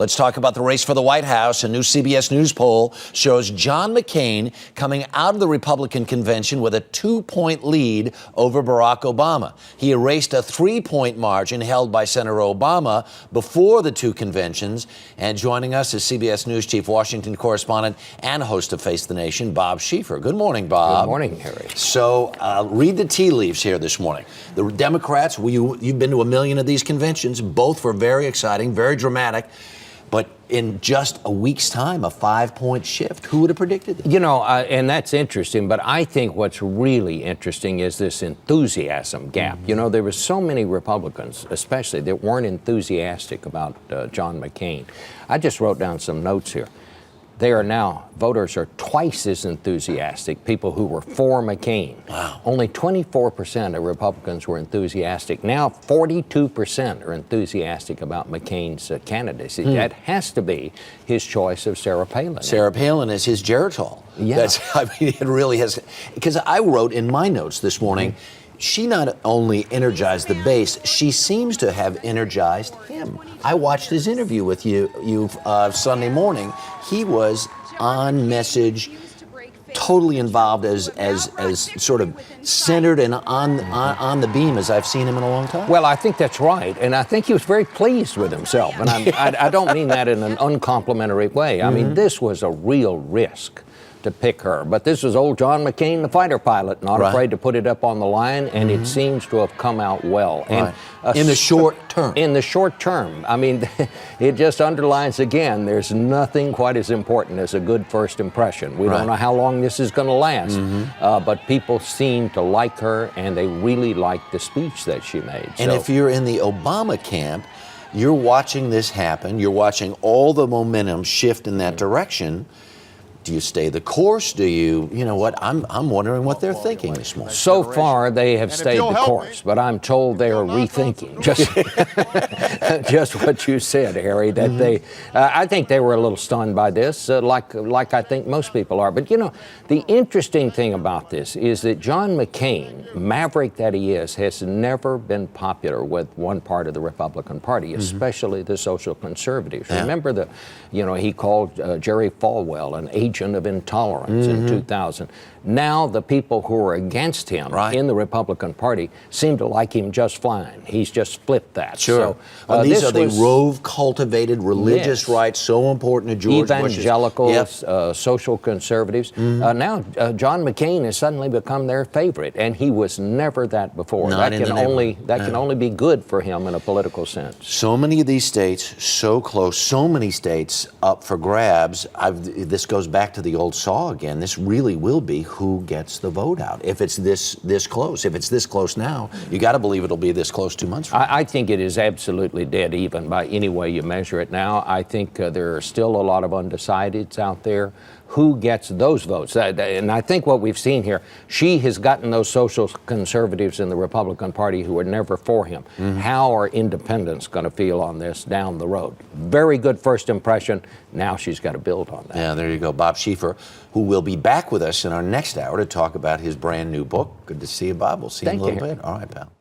Let's talk about the race for the White House. A new CBS News poll shows John McCain coming out of the Republican convention with a 2-point lead over Barack Obama. He erased a 3-point margin held by Senator Obama before the two conventions. And joining us is CBS News chief Washington correspondent and host of Face the Nation, Bob Schieffer. Good morning, Bob. Good morning, Harry. So read the tea leaves here this morning. The Democrats, you've been to a million of these conventions. Both were very exciting, very dramatic. But in just a week's time, a 5-point shift. Who would have predicted that? You know, and that's interesting, but I think what's really interesting is this enthusiasm gap. You know, there were so many Republicans, especially, that weren't enthusiastic about John McCain. I just wrote down some notes here. Voters are twice as enthusiastic, people who were for McCain. Wow. Only 24% of Republicans were enthusiastic. Now 42% are enthusiastic about McCain's candidacy. That has to be his choice of Sarah Palin. Sarah Palin is his Geritol. Yeah. It really has. Because I wrote in my notes this morning, she not only energized the base, she seems to have energized him. I watched his interview with you Sunday morning. He was on message, totally involved, as sort of centered and on the beam as I've seen him in a long time. Well, I think that's right, and I think he was very pleased with himself. And I don't mean that in an uncomplimentary way. I mean, this was a real risk to pick her. But this was old John McCain, the fighter pilot, not afraid to put it up on the line, and it seems to have come out well. And in the short term. In the short term. I mean, it just underlines again, there's nothing quite as important as a good first impression. We don't know how long this is going to last, but people seem to like her, and they really like the speech that she made. And if you're in the Obama camp, you're watching this happen. You're watching all the momentum shift in that direction. Do you stay the course? Do you know what? I'm wondering what they're thinking this morning. So far, they have stayed the course, but I'm told they are rethinking just what you said, Harry. That I think they were a little stunned by this, like I think most people are. But you know, the interesting thing about this is that John McCain, maverick that he is, has never been popular with one part of the Republican Party, especially the social conservatives. Remember he called Jerry Falwell an agent of intolerance in 2000. Now the people who are against him in the Republican Party seem to like him just fine. He's just flipped that. Sure. So, these are the Rove-cultivated religious rights, so important to George Bush's. Evangelicals, social conservatives. Now John McCain has suddenly become their favorite, and he was never that before. That can only be good for him in a political sense. So many of these states, so close, so many states up for grabs. This goes back to the old saw again. This really will be who gets the vote out. If it's this close, if it's this close now, you got to believe it'll be this close 2 months from now. I think it is absolutely dead even by any way you measure it now. I think there are still a lot of undecideds out there. Who gets those votes? And I think what we've seen here, she has gotten those social conservatives in the Republican Party who were never for him. How are independents going to feel on this down the road? Very good first impression. Now she's got to build on that. Yeah, there you go. Bob Schieffer, who will be back with us in our next hour to talk about his brand new book. Good to see you, Bob. We'll see you in a little bit. All right, pal.